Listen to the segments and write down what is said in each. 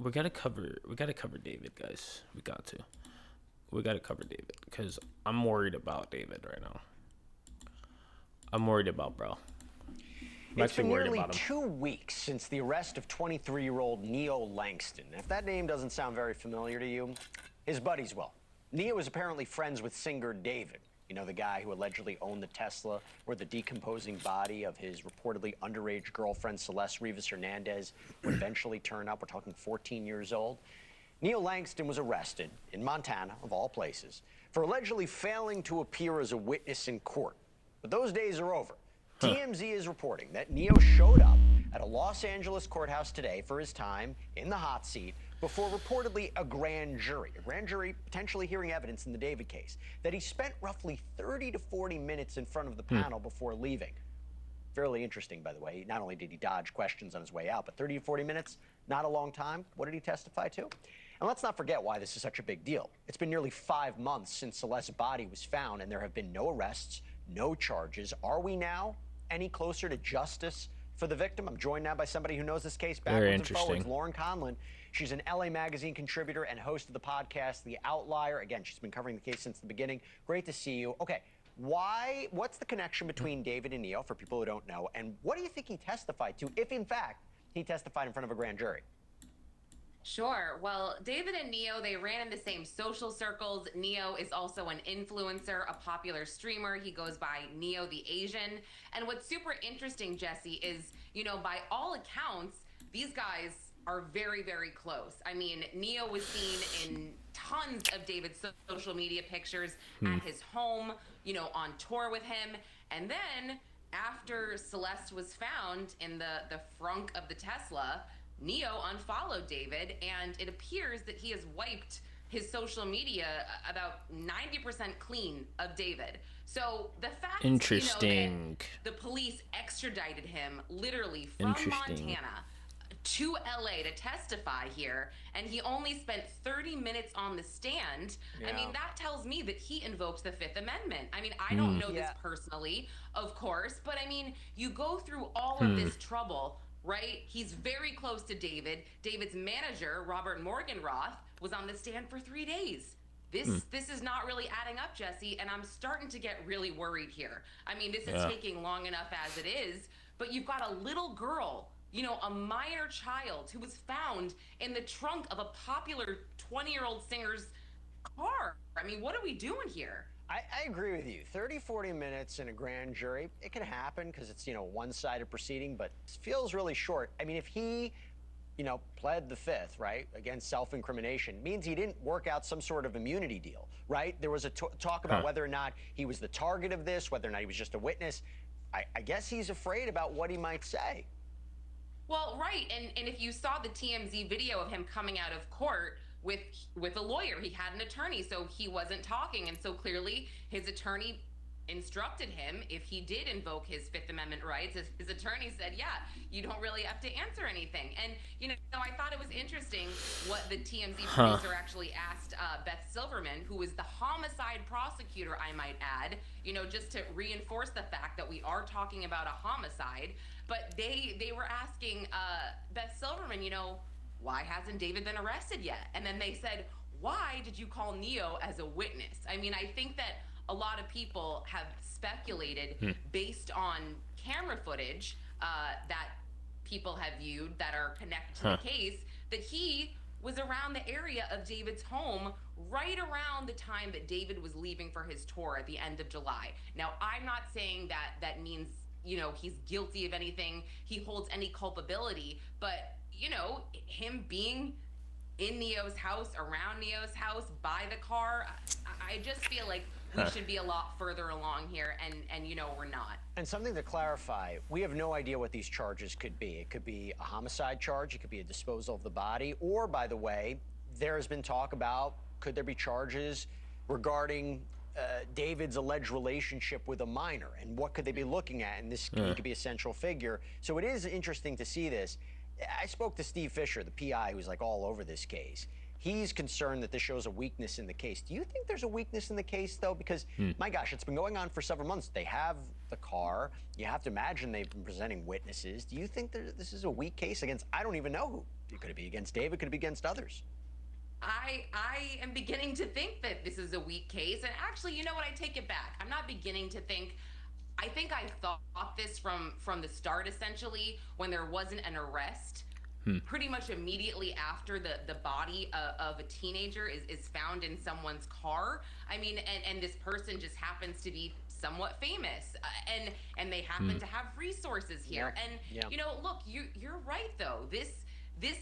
we gotta cover David, guys. We gotta cover David because I'm worried about David right now. I'm worried about bro. It's been nearly 2 weeks since the arrest of 23-year-old Neo Langston. If that name doesn't sound very familiar to you, his buddies will. Neo is apparently friends with singer David. You know, the guy who allegedly owned the Tesla where the decomposing body of his reportedly underage girlfriend, Celeste Rivas Hernandez, would eventually turn up. We're talking 14 years old. Neo Langston was arrested in Montana, of all places, for allegedly failing to appear as a witness in court. But those days are over. TMZ is reporting that Neo showed up at a Los Angeles courthouse today for his time in the hot seat before reportedly a grand jury potentially hearing evidence in the David case, that he spent roughly 30 to 40 minutes in front of the panel before leaving. Fairly interesting, by the way. Not only did he dodge questions on his way out, but 30 to 40 minutes, not a long time. What did he testify to? And let's not forget why this is such a big deal. It's been nearly 5 months since Celeste's body was found, and there have been no arrests, no charges. Are we now any closer to justice for the victim? I'm joined now by somebody who knows this case backwards and forwards, Lauren Conlon. She's an LA Magazine contributor and host of the podcast, The Outlier. Again, she's been covering the case since the beginning. Great to see you. Okay, what's the connection between David and Neo, for people who don't know, and what do you think he testified to, if in fact he testified in front of a grand jury? Sure. Well, David and Neo, they ran in the same social circles. Neo is also an influencer, a popular streamer. He goes by Neo the Asian. And what's super interesting, Jesse, is, you know, by all accounts, these guys are very, very close. I mean, Neo was seen in tons of David's social media pictures at his home, you know, on tour with him. And then after Celeste was found in the frunk of the Tesla, Neo unfollowed David, and it appears that he has wiped his social media about 90% clean of David. So the fact, you know, that the police extradited him literally from Montana to LA to testify here, and he only spent 30 minutes on the stand. Yeah. I mean, that tells me that he invoked the Fifth Amendment. I mean, I don't know this personally, of course, but I mean, you go through all of this trouble, right? He's very close to David. David's manager, Robert Morgenroth, was on the stand for 3 days. This is not really adding up, Jesse, and I'm starting to get really worried here. I mean, this is taking long enough as it is, but you've got a little girl, you know, a minor child who was found in the trunk of a popular 20-year-old singer's car. I mean, what are we doing here? I agree with you. 30, 40 minutes in a grand jury, it can happen because it's, you know, one-sided proceeding, but it feels really short. I mean, if he, you know, pled the Fifth, right, against self-incrimination, means he didn't work out some sort of immunity deal, right? There was a talk about whether or not he was the target of this, whether or not he was just a witness. I guess he's afraid about what he might say. Well, right, and if you saw the TMZ video of him coming out of court with a lawyer, he had an attorney, so he wasn't talking, and so clearly his attorney instructed him if he did invoke his Fifth Amendment rights. His attorney said, yeah, you don't really have to answer anything. And, you know, I thought it was interesting what the TMZ producer actually asked Beth Silverman, who is the homicide prosecutor, I might add, you know, just to reinforce the fact that we are talking about a homicide. But they were asking Beth Silverman, you know, why hasn't David been arrested yet? And then they said, why did you call Neo as a witness? I mean, I think that a lot of people have speculated based on camera footage that people have viewed that are connected to the case, that he was around the area of David's home right around the time that David was leaving for his tour at the end of July. Now, I'm not saying that means, you know, he's guilty of anything, he holds any culpability, but, you know, him being in Neo's house, around Neo's house, by the car, I just feel like we should be a lot further along here, and you know, we're not. And something to clarify, we have no idea what these charges could be. It could be a homicide charge, it could be a disposal of the body, or, by the way, there has been talk about, could there be charges regarding David's alleged relationship with a minor, and what could they be looking at? And this he could be a central figure. So it is interesting to see this. I spoke to Steve Fisher, the PI, who's like all over this case. He's concerned that this shows a weakness in the case. Do you think there's a weakness in the case, though? Because, my gosh, it's been going on for several months. They have the car. You have to imagine they've been presenting witnesses. Do you think this is a weak case against, I don't even know who. Could it be against David? Could it be against others? I am beginning to think that this is a weak case. And actually, you know what? I take it back. I'm not beginning to think. I think I thought this from the start, essentially, when there wasn't an arrest. Pretty much immediately after the body of a teenager is found in someone's car. I mean, and this person just happens to be somewhat famous, and they happen to have resources here. And you know, look, you're right though. This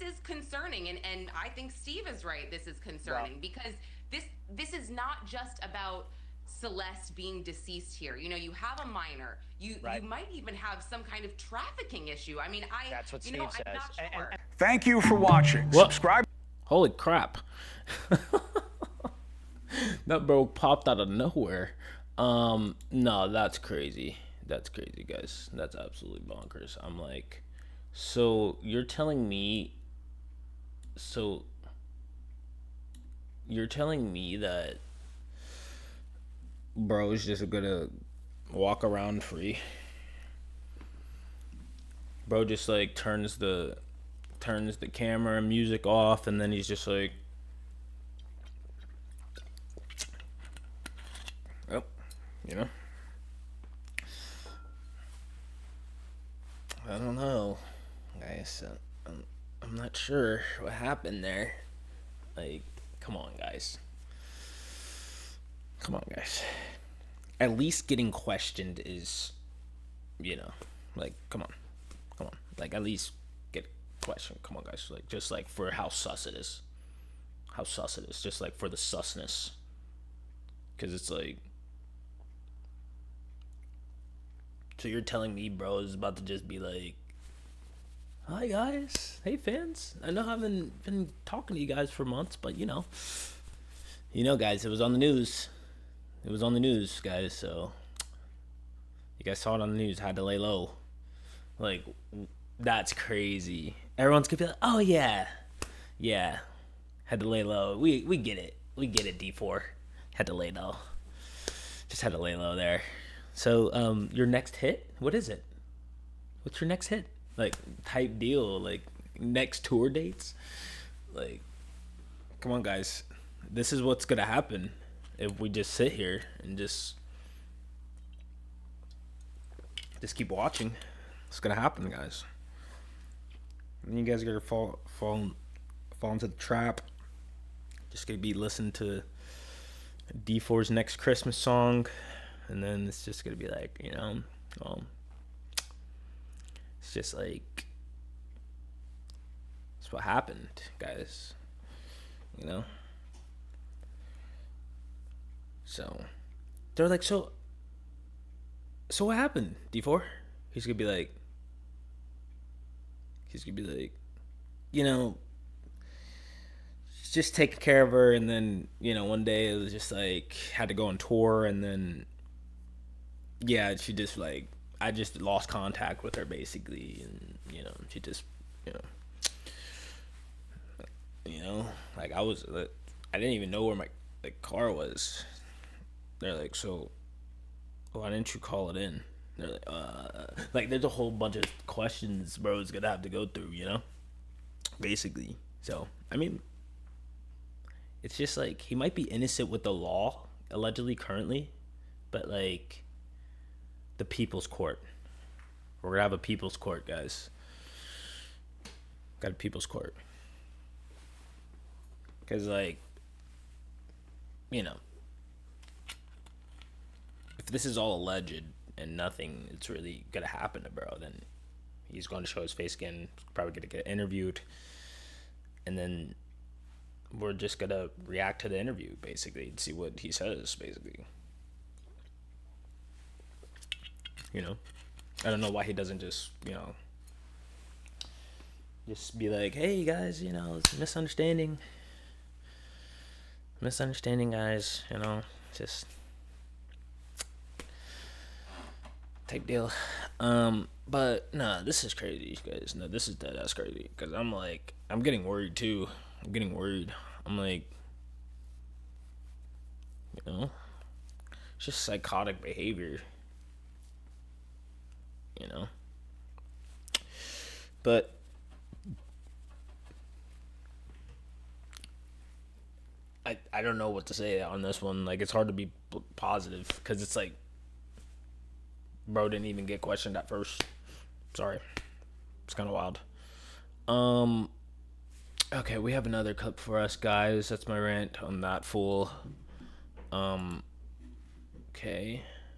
is concerning, and I think Steve is right. This is concerning because this is not just about Celeste being deceased here. You know, you have a minor. You might even have some kind of trafficking issue. I mean, that's what Steve says. I'm not sure. Thank you for watching. What? Subscribe. Holy crap. That bro popped out of nowhere. No, that's crazy. That's crazy, guys. That's absolutely bonkers. I'm like, so you're telling me that bro's just gonna walk around free? Bro just like turns the camera and music off, and then he's just like, oh, you know, I don't know, guys. I'm not sure what happened there. Like, come on, guys. Come on, guys. At least getting questioned is, you know, like, come on. Like, at least get questioned. Come on, guys. Like, just like for how sus it is. Just like for the susness. Because it's like, so you're telling me bro is about to just be like, hi guys, hey fans, I know I haven't been talking to you guys for months, but you know guys, it was on the news, guys, so you guys saw it on the news, had to lay low. Like, that's crazy. Everyone's gonna be like, oh yeah, had to lay low. We get it, D4, had to lay low, just had to lay low there. So your next hit, what is it? What's your next hit? Like, type deal, like next tour dates? Like, come on guys, this is what's gonna happen if we just sit here and just keep watching. It's gonna happen, guys. And you guys are gonna fall into the trap. Just gonna be listening to D4's next Christmas song, and then it's just gonna be like, you know, it's just like, it's what happened, guys, you know. So they're like, so what happened, D4? He's gonna be like, you know, just taking care of her, and then, you know, one day it was just like, had to go on tour, and then yeah, she just like, I just lost contact with her basically, and you know, she just, you know, like I didn't even know where my car was. They're like, so why didn't you call it in? They're like there's a whole bunch of questions bro's gonna have to go through, you know, basically. So I mean, it's just like, he might be innocent with the law allegedly currently, but like the people's court, we're gonna have a people's court, guys. Got a people's court, because like, you know, if this is all alleged and nothing it's really gonna happen to bro, then he's going to show his face again, probably gonna get interviewed, and then we're just gonna react to the interview basically and see what he says basically. You know, I don't know why he doesn't just, you know, just be like, hey guys, you know, it's a misunderstanding guys, you know, just type deal. But nah, this is crazy, guys. No, this is dead ass crazy, because I'm like, I'm getting worried too. I'm I'm like, you know, it's just psychotic behavior, you know. But I don't know what to say on this one. Like, it's hard to be positive because it's like, bro didn't even get questioned at first. Sorry. It's kind of wild. Okay, we have another clip for us, guys. That's my rant on that fool. Okay.